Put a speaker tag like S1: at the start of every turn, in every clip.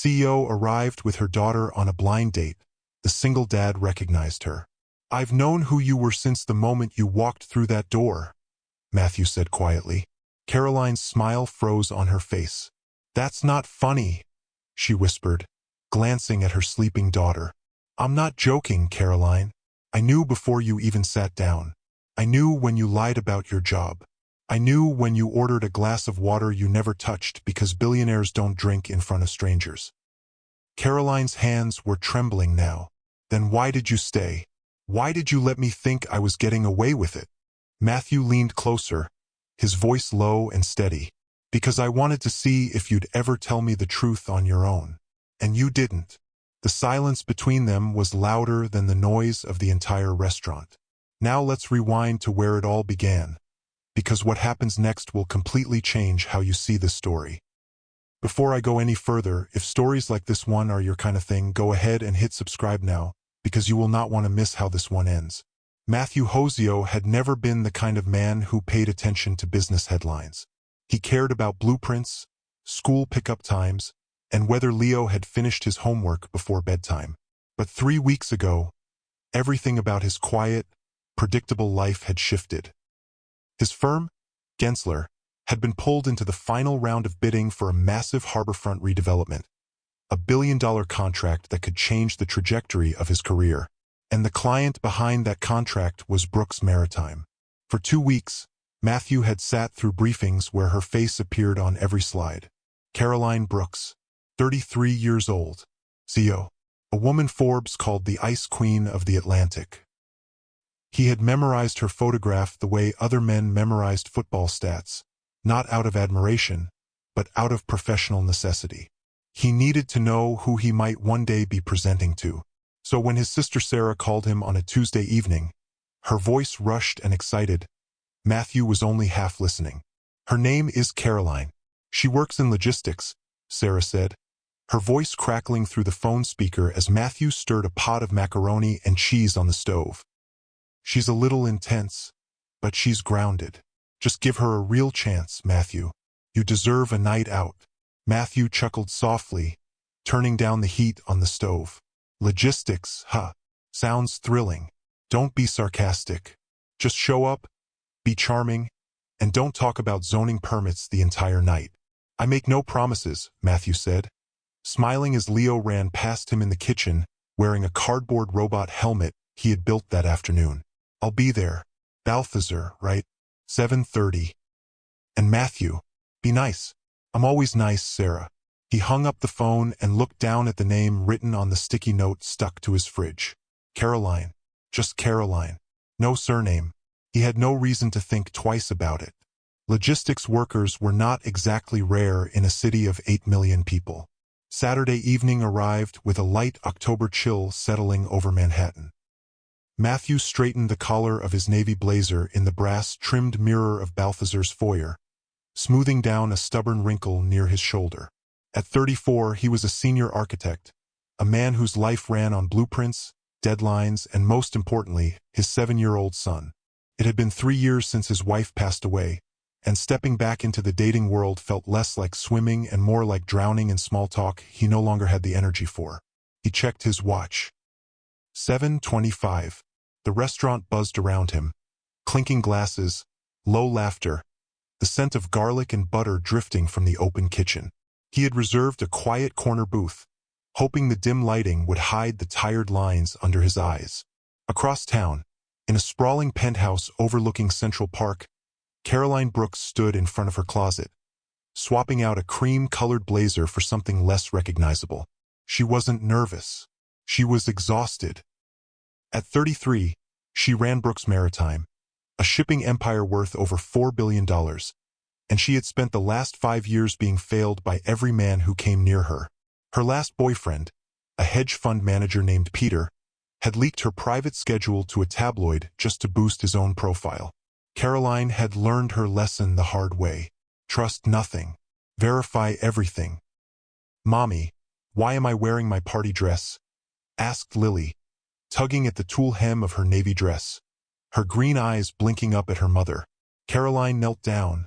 S1: CEO arrived with her daughter on a blind date. The single dad recognized her. "I've known who you were since the moment you walked through that door," Matthew said quietly. Caroline's smile froze on her face. "That's not funny," she whispered, glancing at her sleeping daughter. "I'm not joking, Caroline. I knew before you even sat down. I knew when you lied about your job. I knew when you ordered a glass of water you never touched because billionaires don't drink in front of strangers." Caroline's hands were trembling now. "Then why did you stay? Why did you let me think I was getting away with it?" Matthew leaned closer, his voice low and steady. "Because I wanted to see if you'd ever tell me the truth on your own. And you didn't." The silence between them was louder than the noise of the entire restaurant. Now let's rewind to where it all began, because what happens next will completely change how you see this story. Before I go any further, if stories like this one are your kind of thing, go ahead and hit subscribe now, because you will not want to miss how this one ends. Matthew Hosio had never been the kind of man who paid attention to business headlines. He cared about blueprints, school pickup times, and whether Leo had finished his homework before bedtime. But 3 weeks ago, everything about his quiet, predictable life had shifted. His firm, Gensler, had been pulled into the final round of bidding for a massive harborfront redevelopment, a billion-dollar contract that could change the trajectory of his career. And the client behind that contract was Brooks Maritime. For 2 weeks, Matthew had sat through briefings where her face appeared on every slide. Caroline Brooks, 33 years old, CEO, a woman Forbes called the Ice Queen of the Atlantic. He had memorized her photograph the way other men memorized football stats, not out of admiration, but out of professional necessity. He needed to know who he might one day be presenting to. So when his sister Sarah called him on a Tuesday evening, her voice rushed and excited, Matthew was only half listening. "Her name is Caroline. She works in logistics," Sarah said, her voice crackling through the phone speaker as Matthew stirred a pot of macaroni and cheese on the stove. "She's a little intense, but she's grounded. Just give her a real chance, Matthew. You deserve a night out." Matthew chuckled softly, turning down the heat on the stove. "Logistics, huh? Sounds thrilling. Don't be sarcastic. Just show up, be charming, and don't talk about zoning permits the entire night." "I make no promises," Matthew said, smiling as Leo ran past him in the kitchen, wearing a cardboard robot helmet he had built that afternoon. "I'll be there. Balthazar, right? 7:30. And Matthew, be nice." "I'm always nice, Sarah." He hung up the phone and looked down at the name written on the sticky note stuck to his fridge. Caroline. Just Caroline. No surname. He had no reason to think twice about it. Logistics workers were not exactly rare in a city of 8 million people. Saturday evening arrived with a light October chill settling over Manhattan. Matthew straightened the collar of his navy blazer in the brass-trimmed mirror of Balthazar's foyer, smoothing down a stubborn wrinkle near his shoulder. At 34, he was a senior architect, a man whose life ran on blueprints, deadlines, and most importantly, his 7-year-old son. It had been 3 years since his wife passed away, and stepping back into the dating world felt less like swimming and more like drowning in small talk he no longer had the energy for. He checked his watch. 7:25. The restaurant buzzed around him. Clinking glasses, low laughter, the scent of garlic and butter drifting from the open kitchen. He had reserved a quiet corner booth, hoping the dim lighting would hide the tired lines under his eyes. Across town, in a sprawling penthouse overlooking Central Park, Caroline Brooks stood in front of her closet, swapping out a cream-colored blazer for something less recognizable. She wasn't nervous. She was exhausted. At 33, she ran Brooks Maritime, a shipping empire worth over $4 billion, and she had spent the last 5 years being failed by every man who came near her. Her last boyfriend, a hedge fund manager named Peter, had leaked her private schedule to a tabloid just to boost his own profile. Caroline had learned her lesson the hard way. Trust nothing. Verify everything. "Mommy, why am I wearing my party dress?" asked Lily, tugging at the tulle hem of her navy dress, her green eyes blinking up at her mother. Caroline knelt down,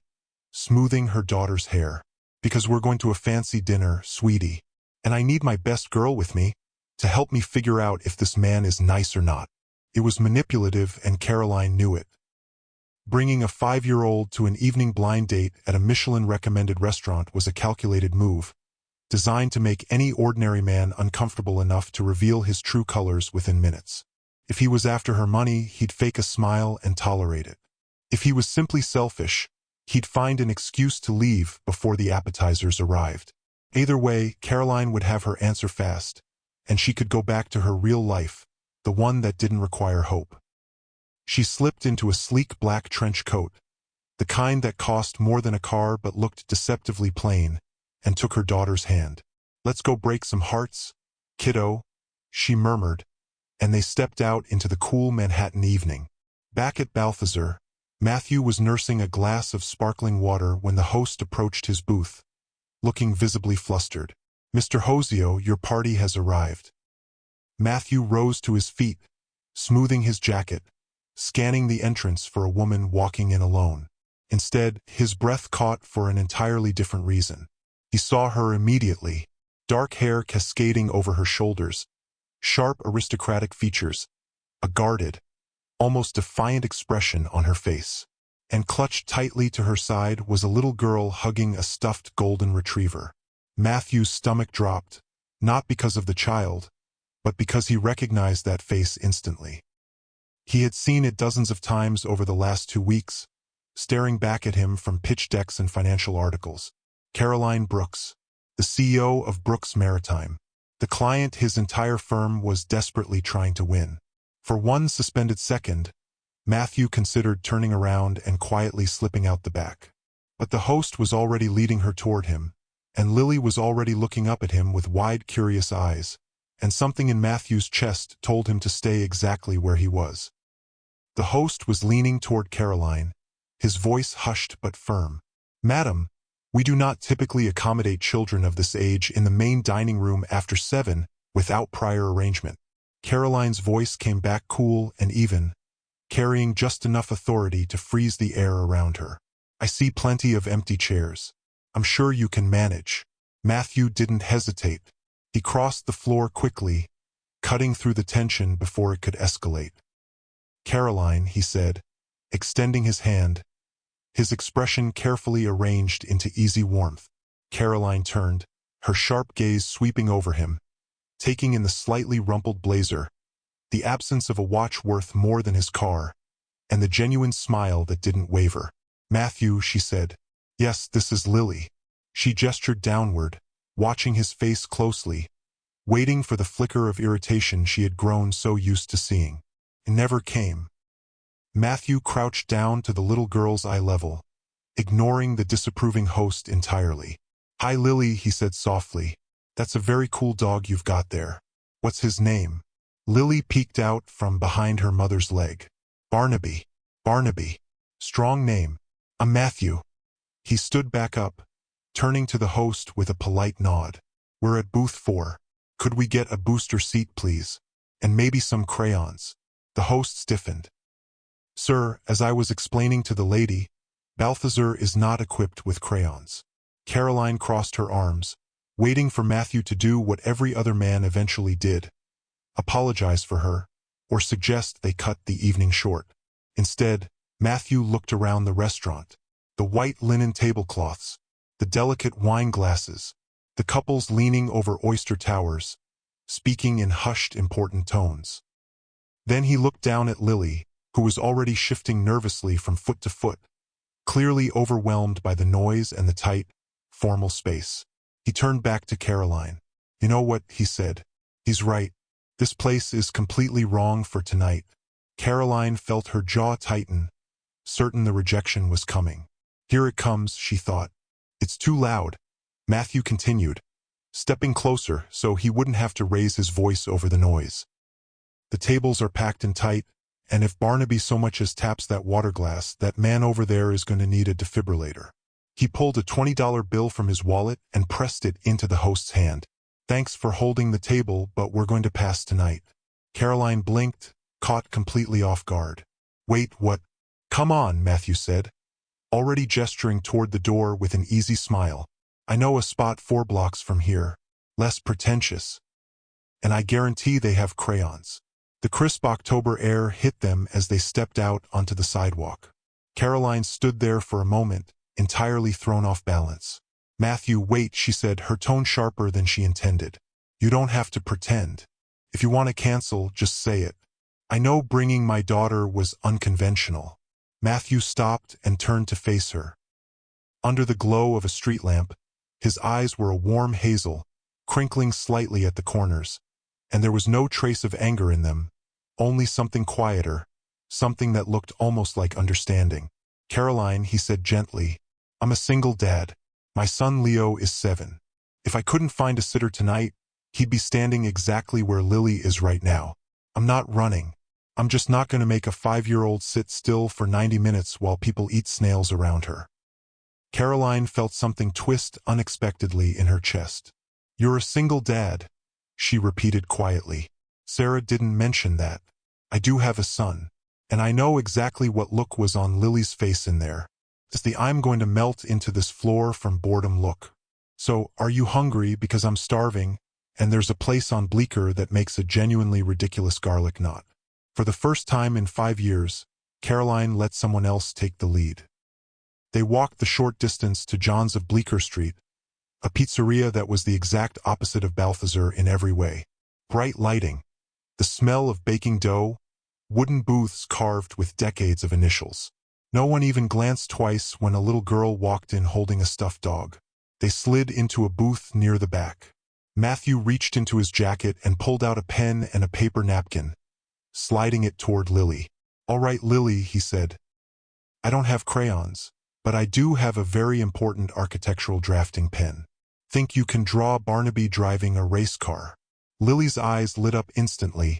S1: smoothing her daughter's hair. "Because we're going to a fancy dinner, sweetie." And I need my best girl with me to help me figure out if this man is nice or not. It was manipulative, and Caroline knew it. Bringing a 5-year-old to an evening blind date at a Michelin-recommended restaurant was a calculated move, designed to make any ordinary man uncomfortable enough to reveal his true colors within minutes. If he was after her money, he'd fake a smile and tolerate it. If he was simply selfish, he'd find an excuse to leave before the appetizers arrived. Either way, Caroline would have her answer fast, and she could go back to her real life, the one that didn't require hope. She slipped into a sleek black trench coat, the kind that cost more than a car but looked deceptively plain, and took her daughter's hand. "Let's go break some hearts, kiddo," she murmured, and they stepped out into the cool Manhattan evening. Back at Balthazar, Matthew was nursing a glass of sparkling water when the host approached his booth, looking visibly flustered. "Mr. Hosio, your party has arrived." Matthew rose to his feet, smoothing his jacket, scanning the entrance for a woman walking in alone. Instead, his breath caught for an entirely different reason. He saw her immediately, dark hair cascading over her shoulders, sharp aristocratic features, a guarded, almost defiant expression on her face. And clutched tightly to her side was a little girl hugging a stuffed golden retriever. Matthew's stomach dropped, not because of the child, but because he recognized that face instantly. He had seen it dozens of times over the last 2 weeks, staring back at him from pitch decks and financial articles. Caroline Brooks, the CEO of Brooks Maritime, the client his entire firm was desperately trying to win. For one suspended second, Matthew considered turning around and quietly slipping out the back. But the host was already leading her toward him, and Lily was already looking up at him with wide, curious eyes, and something in Matthew's chest told him to stay exactly where he was. The host was leaning toward Caroline, his voice hushed but firm. "Madam, we do not typically accommodate children of this age in the main dining room after 7 without prior arrangement." Caroline's voice came back cool and even, carrying just enough authority to freeze the air around her. "I see plenty of empty chairs. I'm sure you can manage." Matthew didn't hesitate. He crossed the floor quickly, cutting through the tension before it could escalate. "Caroline," he said, extending his hand, his expression carefully arranged into easy warmth. Caroline turned, her sharp gaze sweeping over him, taking in the slightly rumpled blazer, the absence of a watch worth more than his car, and the genuine smile that didn't waver. "Matthew," she said. "Yes, this is Lily." She gestured downward, watching his face closely, waiting for the flicker of irritation she had grown so used to seeing. It never came. Matthew crouched down to the little girl's eye level, ignoring the disapproving host entirely. "Hi, Lily," he said softly. "That's a very cool dog you've got there. What's his name?" Lily peeked out from behind her mother's leg. "Barnaby." "Barnaby. Strong name. I'm Matthew." He stood back up, turning to the host with a polite nod. "We're at booth 4. Could we get a booster seat, please? And maybe some crayons." The host stiffened. "Sir, as I was explaining to the lady, Balthazar is not equipped with crayons." Caroline crossed her arms, waiting for Matthew to do what every other man eventually did, apologize for her, or suggest they cut the evening short. Instead, Matthew looked around the restaurant. The white linen tablecloths, the delicate wine glasses, the couples leaning over oyster towers, speaking in hushed, important tones. Then he looked down at Lily, who was already shifting nervously from foot to foot, clearly overwhelmed by the noise and the tight, formal space. He turned back to Caroline. "You know what," he said. "He's right. This place is completely wrong for tonight." Caroline felt her jaw tighten, certain the rejection was coming. "Here it comes," she thought. "It's too loud," Matthew continued, stepping closer so he wouldn't have to raise his voice over the noise. "The tables are packed and tight, and if Barnaby so much as taps that water glass, that man over there is going to need a defibrillator." He pulled a $20 bill from his wallet and pressed it into the host's hand. "Thanks for holding the table, but we're going to pass tonight." Caroline blinked, caught completely off guard. "Wait, what?" "Come on," Matthew said, already gesturing toward the door with an easy smile. "I know a spot 4 blocks from here. less pretentious. And I guarantee they have crayons. The crisp October air hit them as they stepped out onto the sidewalk. Caroline stood there for a moment, entirely thrown off balance. "Matthew, wait," she said, her tone sharper than she intended. "You don't have to pretend. If you want to cancel, just say it. I know bringing my daughter was unconventional." Matthew stopped and turned to face her. Under the glow of a street lamp, his eyes were a warm hazel, crinkling slightly at the corners, and there was no trace of anger in them, only something quieter, something that looked almost like understanding. "Caroline," he said gently, "I'm a single dad. My son Leo is 7. If I couldn't find a sitter tonight, he'd be standing exactly where Lily is right now. I'm not running. I'm just not going to make a 5-year-old sit still for 90 minutes while people eat snails around her." Caroline felt something twist unexpectedly in her chest. "You're a single dad," she repeated quietly. "Sarah didn't mention that. I do have a son, and I know exactly what look was on Lily's face in there. It's the I'm going to melt into this floor from boredom look. So, are you hungry? Because I'm starving, and there's a place on Bleecker that makes a genuinely ridiculous garlic knot." For the first time in 5 years, Caroline let someone else take the lead. They walked the short distance to John's of Bleecker Street, a pizzeria that was the exact opposite of Balthazar in every way. Bright lighting, the smell of baking dough, wooden booths carved with decades of initials. No one even glanced twice when a little girl walked in holding a stuffed dog. They slid into a booth near the back. Matthew reached into his jacket and pulled out a pen and a paper napkin, sliding it toward Lily. "All right, Lily," he said. "I don't have crayons, but I do have a very important architectural drafting pen. Think you can draw Barnaby driving a race car?" Lily's eyes lit up instantly,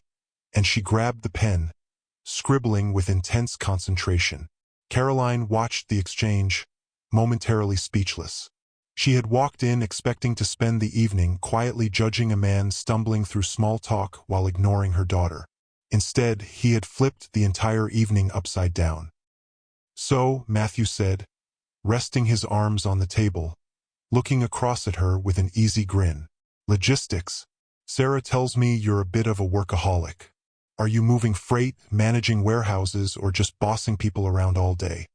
S1: and she grabbed the pen, scribbling with intense concentration. Caroline watched the exchange, momentarily speechless. She had walked in expecting to spend the evening quietly judging a man stumbling through small talk while ignoring her daughter. Instead, he had flipped the entire evening upside down. "So," Matthew said, resting his arms on the table, looking across at her with an easy grin. "Logistics. Sarah tells me you're a bit of a workaholic. Are you moving freight, managing warehouses, or just bossing people around all day?"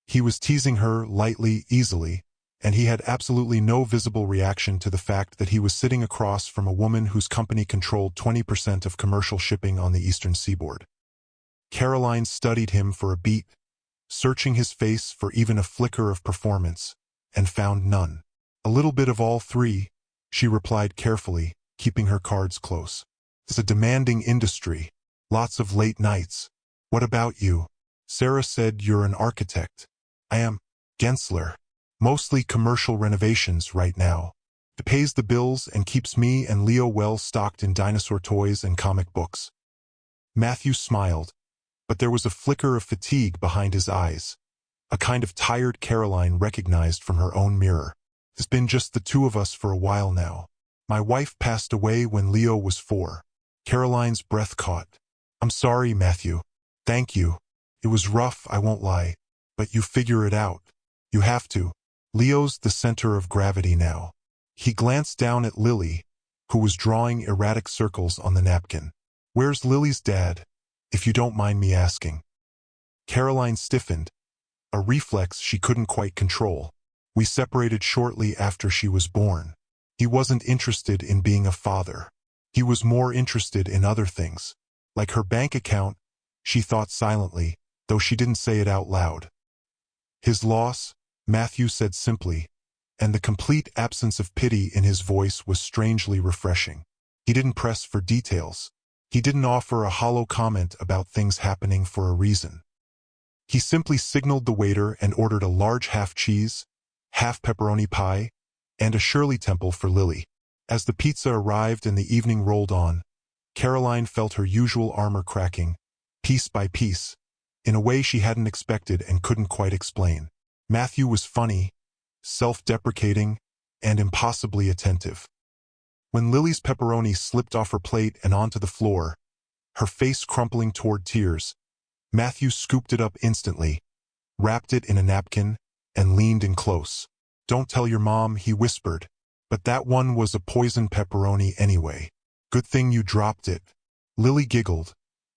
S1: He was teasing her lightly, easily, and he had absolutely no visible reaction to the fact that he was sitting across from a woman whose company controlled 20% of commercial shipping on the eastern seaboard. Caroline studied him for a beat, searching his face for even a flicker of performance, and found none. "A little bit of all three," she replied carefully, keeping her cards close. "It's a demanding industry. Lots of late nights. What about you?" "Sarah said you're an architect." "I am. Gensler. Mostly commercial renovations right now. It pays the bills and keeps me and Leo well stocked in dinosaur toys and comic books." Matthew smiled, but there was a flicker of fatigue behind his eyes, a kind of tired Caroline recognized from her own mirror. "It's been just the two of us for a while now. My wife passed away when Leo was 4. Caroline's breath caught. "I'm sorry, Matthew." "Thank you. It was rough, I won't lie. But you figure it out. You have to. Leo's the center of gravity now." He glanced down at Lily, who was drawing erratic circles on the napkin. "Where's Lily's dad, if you don't mind me asking?" Caroline stiffened, a reflex she couldn't quite control. "We separated shortly after she was born. He wasn't interested in being a father. He was more interested in other things. Like her bank account," she thought silently, though she didn't say it out loud. "His loss," Matthew said simply, and the complete absence of pity in his voice was strangely refreshing. He didn't press for details. He didn't offer a hollow comment about things happening for a reason. He simply signaled the waiter and ordered a large half-cheese, half-pepperoni pie, and a Shirley Temple for Lily. As the pizza arrived and the evening rolled on, Caroline felt her usual armor cracking, piece by piece, in a way she hadn't expected and couldn't quite explain. Matthew was funny, self-deprecating, and impossibly attentive. When Lily's pepperoni slipped off her plate and onto the floor, her face crumpling toward tears, Matthew scooped it up instantly, wrapped it in a napkin, and leaned in close. "Don't tell your mom," he whispered, But that one was a poison pepperoni anyway. Good thing you dropped it. Lily giggled,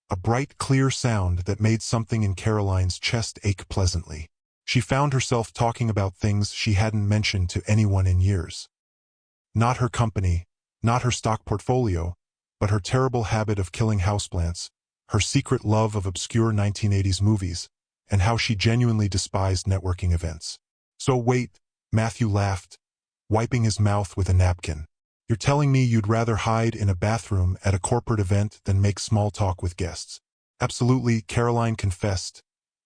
S1: a bright, clear sound that made something in Caroline's chest ache pleasantly. She found herself talking about things she hadn't mentioned to anyone in years. Not her company, not her stock portfolio, but her terrible habit of killing houseplants, her secret love of obscure 1980s movies, and how she genuinely despised networking events. So wait, Matthew laughed, wiping his mouth with a napkin. You're telling me you'd rather hide in a bathroom at a corporate event than make small talk with guests? Absolutely, Caroline confessed,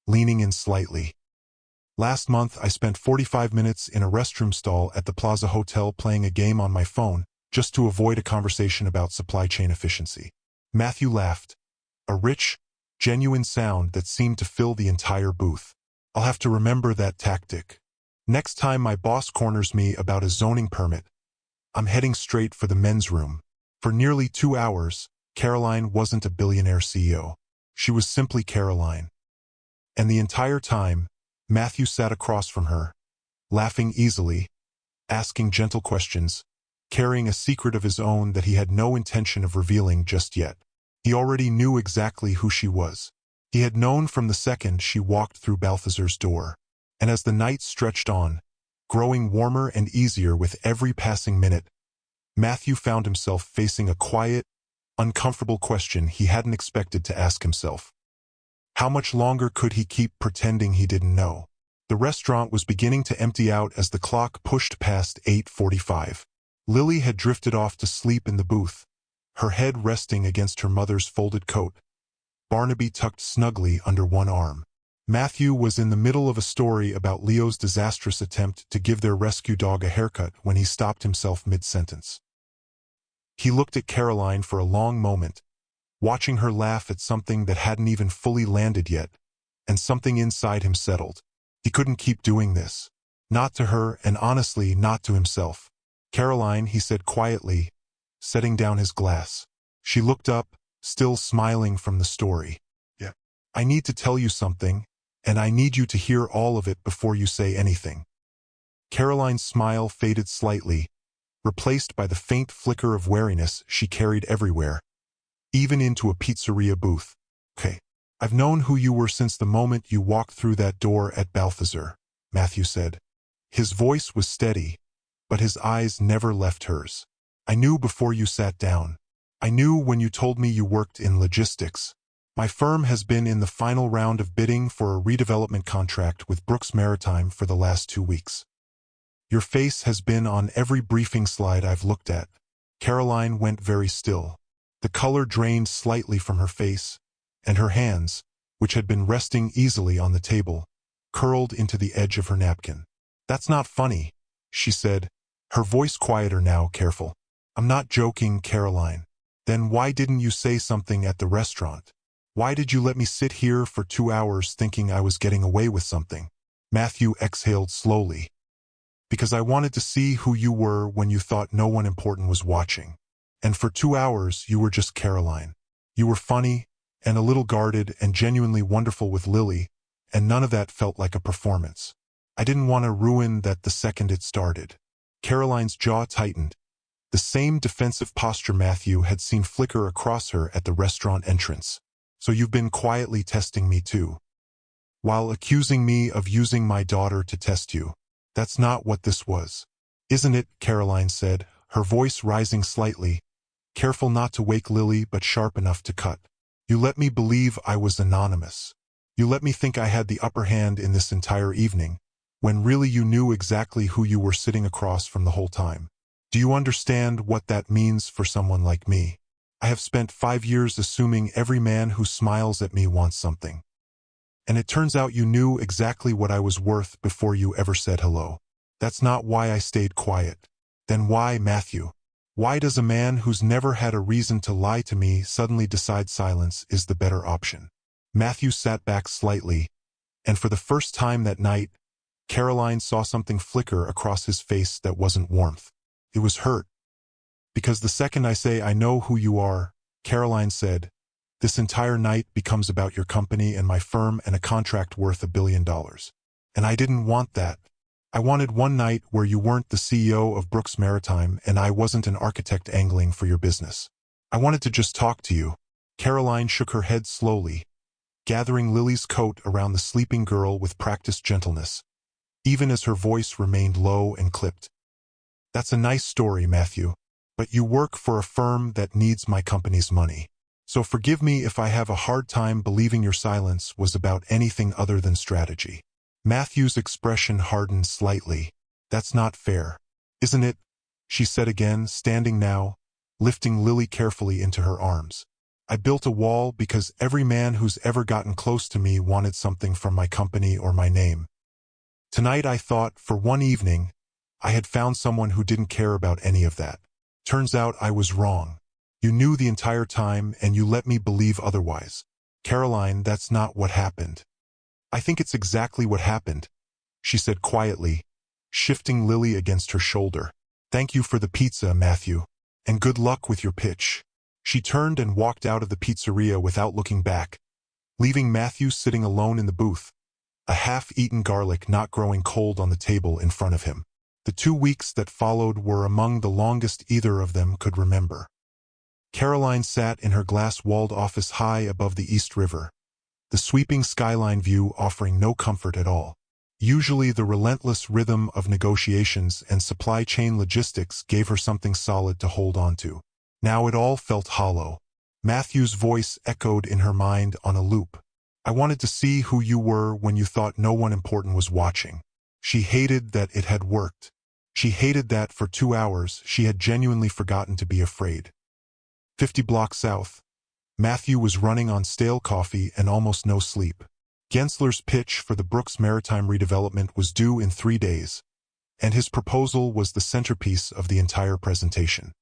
S1: leaning in slightly. Last month, I spent 45 minutes in a restroom stall at the Plaza Hotel playing a game on my phone, just to avoid a conversation about supply chain efficiency. Matthew laughed, a rich, genuine sound that seemed to fill the entire booth. I'll have to remember that tactic. Next time my boss corners me about a zoning permit, I'm heading straight for the men's room. For nearly 2 hours, Caroline wasn't a billionaire CEO. She was simply Caroline. And the entire time, Matthew sat across from her, laughing easily, asking gentle questions, carrying a secret of his own that he had no intention of revealing just yet. He already knew exactly who she was. He had known from the second she walked through Balthazar's door. And as the night stretched on, growing warmer and easier with every passing minute, Matthew found himself facing a quiet, uncomfortable question he hadn't expected to ask himself. How much longer could he keep pretending he didn't know? The restaurant was beginning to empty out as the clock pushed past 8:45. Lily had drifted off to sleep in the booth, her head resting against her mother's folded coat, Barnaby tucked snugly under one arm. Matthew was in the middle of a story about Leo's disastrous attempt to give their rescue dog a haircut when he stopped himself mid-sentence. He looked at Caroline for a long moment, watching her laugh at something that hadn't even fully landed yet, and something inside him settled. He couldn't keep doing this. Not to her, and honestly, not to himself. Caroline, he said quietly, setting down his glass. She looked up, still smiling from the story. Yeah. I need to tell you something, and I need you to hear all of it before you say anything. Caroline's smile faded slightly, replaced by the faint flicker of wariness she carried everywhere, even into a pizzeria booth. Okay. I've known who you were since the moment you walked through that door at Balthazar, Matthew said. His voice was steady, but his eyes never left hers. I knew before you sat down. I knew when you told me you worked in logistics. My firm has been in the final round of bidding for a redevelopment contract with Brooks Maritime for the last 2 weeks. Your face has been on every briefing slide I've looked at. Caroline went very still. The color drained slightly from her face, and her hands, which had been resting easily on the table, curled into the edge of her napkin. That's not funny, she said, her voice quieter now, careful. I'm not joking, Caroline. Then why didn't you say something at the restaurant? Why did you let me sit here for 2 hours thinking I was getting away with something? Matthew exhaled slowly. Because I wanted to see who you were when you thought no one important was watching. And for 2 hours, you were just Caroline. You were funny, and a little guarded, and genuinely wonderful with Lily, and none of that felt like a performance. I didn't want to ruin that the second it started. Caroline's jaw tightened, the same defensive posture Matthew had seen flicker across her at the restaurant entrance. So you've been quietly testing me too. While accusing me of using my daughter to test you. That's not what this was. Isn't it, Caroline said, her voice rising slightly, careful not to wake Lily but sharp enough to cut. You let me believe I was anonymous. You let me think I had the upper hand in this entire evening, when really you knew exactly who you were sitting across from the whole time. Do you understand what that means for someone like me? I have spent 5 years assuming every man who smiles at me wants something. And it turns out you knew exactly what I was worth before you ever said hello. That's not why I stayed quiet. Then why, Matthew? Why does a man who's never had a reason to lie to me suddenly decide silence is the better option? Matthew sat back slightly, and for the first time that night, Caroline saw something flicker across his face that wasn't warmth. It was hurt. Because the second I say I know who you are, Caroline said, this entire night becomes about your company and my firm and a contract worth $1 billion. And I didn't want that. I wanted one night where you weren't the CEO of Brooks Maritime and I wasn't an architect angling for your business. I wanted to just talk to you. Caroline shook her head slowly, gathering Lily's coat around the sleeping girl with practiced gentleness, even as her voice remained low and clipped. That's a nice story, Matthew, but you work for a firm that needs my company's money. So forgive me if I have a hard time believing your silence was about anything other than strategy. Matthew's expression hardened slightly. That's not fair, isn't it? She said again, standing now, lifting Lily carefully into her arms. I built a wall because every man who's ever gotten close to me wanted something from my company or my name. Tonight I thought, for one evening, I had found someone who didn't care about any of that. Turns out I was wrong. You knew the entire time and you let me believe otherwise. Caroline, that's not what happened. I think it's exactly what happened, she said quietly, shifting Lily against her shoulder. Thank you for the pizza, Matthew, and good luck with your pitch. She turned and walked out of the pizzeria without looking back, leaving Matthew sitting alone in the booth, a half-eaten garlic not growing cold on the table in front of him. The 2 weeks that followed were among the longest either of them could remember. Caroline sat in her glass-walled office high above the East River, the sweeping skyline view offering no comfort at all. Usually the relentless rhythm of negotiations and supply chain logistics gave her something solid to hold on to. Now it all felt hollow. Matthew's voice echoed in her mind on a loop. I wanted to see who you were when you thought no one important was watching. She hated that it had worked. She hated that for 2 hours she had genuinely forgotten to be afraid. 50 blocks south, Matthew was running on stale coffee and almost no sleep. Gensler's pitch for the Brooks Maritime redevelopment was due in 3 days, and his proposal was the centerpiece of the entire presentation.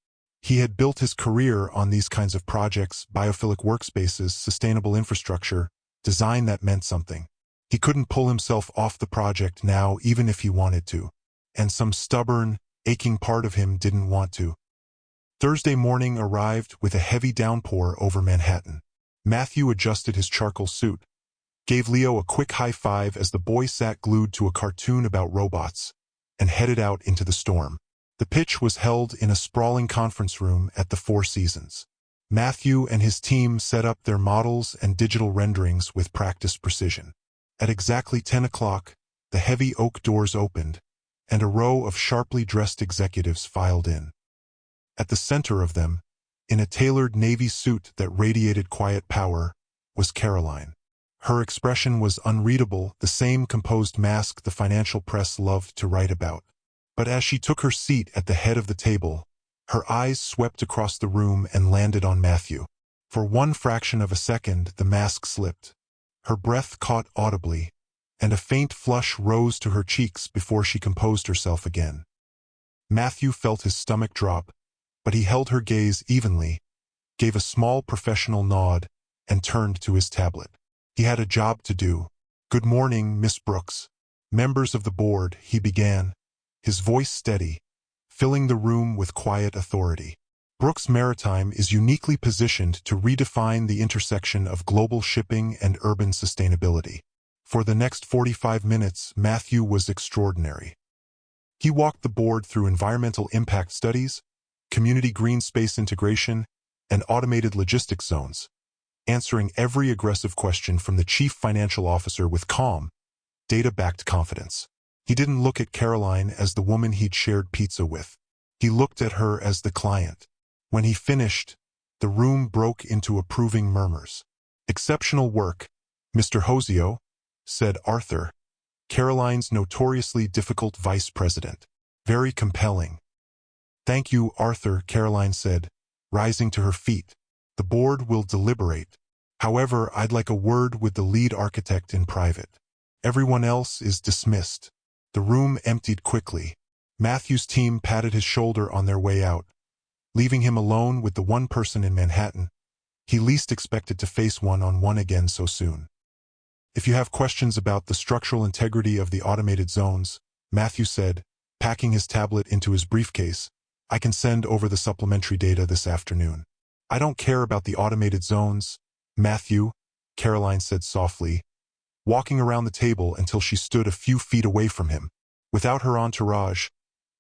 S1: He had built his career on these kinds of projects: biophilic workspaces, sustainable infrastructure, design that meant something. He couldn't pull himself off the project now even if he wanted to, and some stubborn, aching part of him didn't want to. Thursday morning arrived with a heavy downpour over Manhattan. Matthew adjusted his charcoal suit, gave Leo a quick high five as the boy sat glued to a cartoon about robots, and headed out into the storm. The pitch was held in a sprawling conference room at the Four Seasons. Matthew and his team set up their models and digital renderings with practiced precision. At exactly 10 o'clock, the heavy oak doors opened, and a row of sharply dressed executives filed in. At the center of them, in a tailored navy suit that radiated quiet power, was Caroline. Her expression was unreadable, the same composed mask the financial press loved to write about. But as she took her seat at the head of the table, her eyes swept across the room and landed on Matthew. For one fraction of a second, the mask slipped. Her breath caught audibly, and a faint flush rose to her cheeks before she composed herself again. Matthew felt his stomach drop, but he held her gaze evenly, gave a small professional nod, and turned to his tablet. He had a job to do. Good morning, Miss Brooks. Members of the board, he began, his voice steady, filling the room with quiet authority. Brooks Maritime is uniquely positioned to redefine the intersection of global shipping and urban sustainability. For the next 45 minutes, Matthew was extraordinary. He walked the board through environmental impact studies, community green space integration, and automated logistics zones, answering every aggressive question from the chief financial officer with calm, data-backed confidence. He didn't look at Caroline as the woman he'd shared pizza with. He looked at her as the client. When he finished, the room broke into approving murmurs. Exceptional work, Mr. Hosio, said Arthur, Caroline's notoriously difficult vice president. Very compelling. Thank you, Arthur, Caroline said, rising to her feet. The board will deliberate. However, I'd like a word with the lead architect in private. Everyone else is dismissed. The room emptied quickly. Matthew's team patted his shoulder on their way out, leaving him alone with the one person in Manhattan he least expected to face one-on-one again so soon. If you have questions about the structural integrity of the automated zones, Matthew said, packing his tablet into his briefcase, I can send over the supplementary data this afternoon. I don't care about the automated zones, Matthew, Caroline said softly, walking around the table until she stood a few feet away from him. Without her entourage,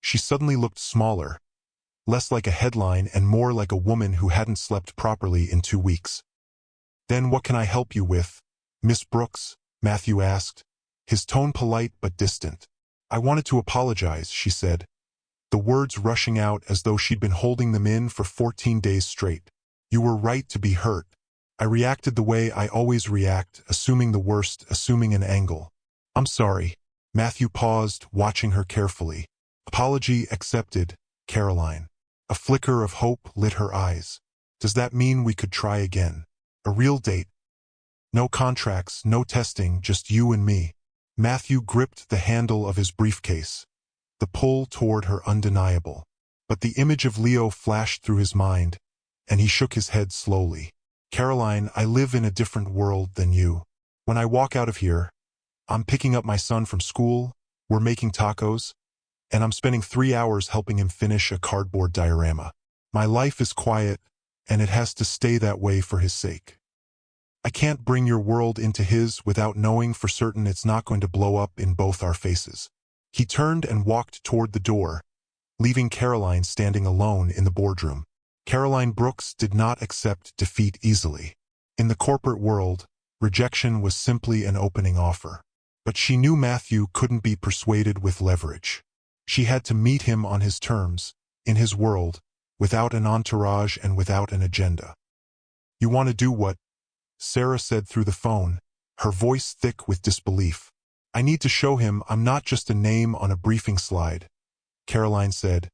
S1: she suddenly looked smaller, less like a headline and more like a woman who hadn't slept properly in 2 weeks. "Then what can I help you with, Miss Brooks?" Matthew asked, his tone polite but distant. "I wanted to apologize," she said, the words rushing out as though she'd been holding them in for 14 days straight. "You were right to be hurt. I reacted the way I always react, assuming the worst, assuming an angle. I'm sorry." Matthew paused, watching her carefully. "Apology accepted, Caroline." A flicker of hope lit her eyes. "Does that mean we could try again? A real date? No contracts, no testing, just you and me." Matthew gripped the handle of his briefcase. The pull toward her undeniable. But the image of Leo flashed through his mind, and he shook his head slowly. "Caroline, I live in a different world than you. When I walk out of here, I'm picking up my son from school, we're making tacos, and I'm spending 3 hours helping him finish a cardboard diorama. My life is quiet, and it has to stay that way for his sake. I can't bring your world into his without knowing for certain it's not going to blow up in both our faces." He turned and walked toward the door, leaving Caroline standing alone in the boardroom. Caroline Brooks did not accept defeat easily. In the corporate world, rejection was simply an opening offer. But she knew Matthew couldn't be persuaded with leverage. She had to meet him on his terms, in his world, without an entourage and without an agenda. "You want to do what?" Sarah said through the phone, her voice thick with disbelief. "I need to show him I'm not just a name on a briefing slide," Caroline said,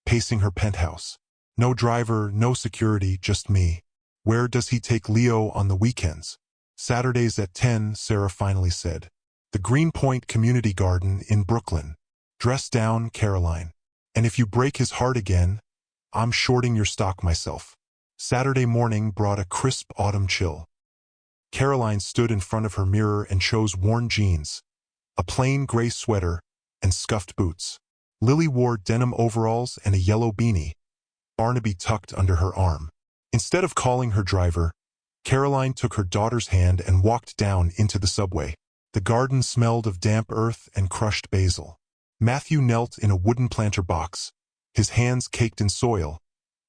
S1: pacing her penthouse. "No driver, no security, just me." "Where does he take Leo on the weekends?" "Saturdays at 10, Sarah finally said. "The Greenpoint Community Garden in Brooklyn." "Dress down, Caroline. And if you break his heart again, I'm shorting your stock myself." Saturday morning brought a crisp autumn chill. Caroline stood in front of her mirror and chose worn jeans, a plain gray sweater, and scuffed boots. Lily wore denim overalls and a yellow beanie, Barnaby tucked under her arm. Instead of calling her driver, Caroline took her daughter's hand and walked down into the subway. The garden smelled of damp earth and crushed basil. Matthew knelt in a wooden planter box, his hands caked in soil,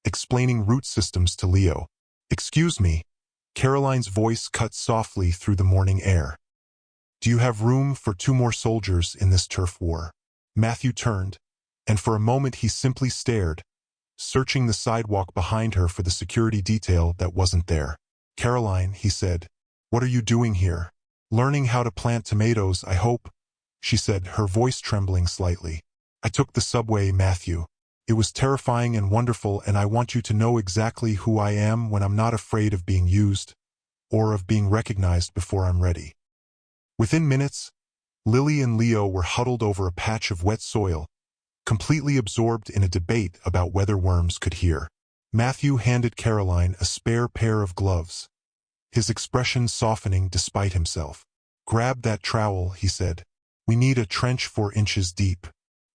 S1: explaining root systems to Leo. "Excuse me," Caroline's voice cut softly through the morning air. "Do you have room for 2 more soldiers in this turf war?" Matthew turned, and for a moment he simply stared, searching the sidewalk behind her for the security detail that wasn't there. "Caroline," he said, "what are you doing here?" "Learning how to plant tomatoes, I hope," she said, her voice trembling slightly. "I took the subway, Matthew. It was terrifying and wonderful, and I want you to know exactly who I am when I'm not afraid of being used, or of being recognized before I'm ready." Within minutes, Lily and Leo were huddled over a patch of wet soil, completely absorbed in a debate about whether worms could hear. Matthew handed Caroline a spare pair of gloves, his expression softening despite himself. "Grab that trowel," he said. "We need a trench 4 inches deep."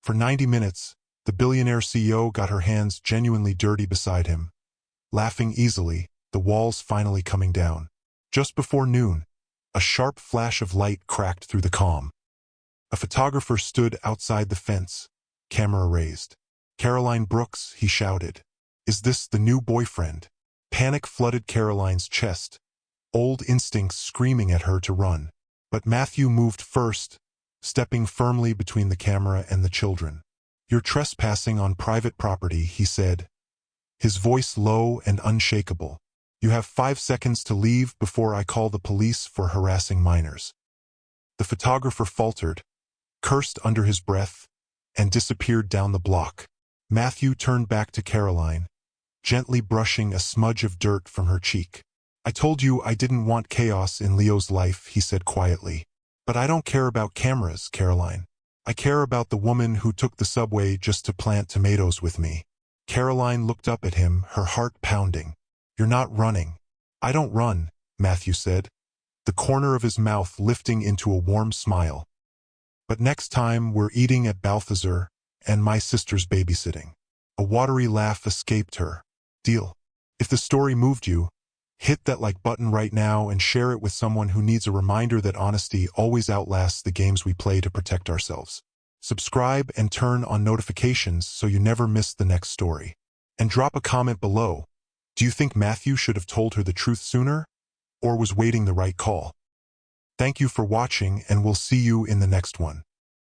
S1: For 90 minutes, the billionaire CEO got her hands genuinely dirty beside him, laughing easily, the walls finally coming down. Just before noon, a sharp flash of light cracked through the calm. A photographer stood outside the fence, camera raised. "Caroline Brooks," he shouted. "Is this the new boyfriend?" Panic flooded Caroline's chest, old instincts screaming at her to run. But Matthew moved first, stepping firmly between the camera and the children. "You're trespassing on private property," he said, his voice low and unshakable. "You have 5 seconds to leave before I call the police for harassing minors." The photographer faltered, cursed under his breath, and disappeared down the block. Matthew turned back to Caroline, gently brushing a smudge of dirt from her cheek. "I told you I didn't want chaos in Leo's life," he said quietly. "But I don't care about cameras, Caroline. I care about the woman who took the subway just to plant tomatoes with me." Caroline looked up at him, her heart pounding. "You're not running." "I don't run," Matthew said, the corner of his mouth lifting into a warm smile. "But next time we're eating at Balthazar, and my sister's babysitting." A watery laugh escaped her. "Deal. If the story moved you, hit that like button right now and share it with someone who needs a reminder that honesty always outlasts the games we play to protect ourselves. Subscribe and turn on notifications so you never miss the next story. And drop a comment below. Do you think Matthew should have told her the truth sooner, or was waiting the right call? Thank you for watching, and we'll see you in the next one.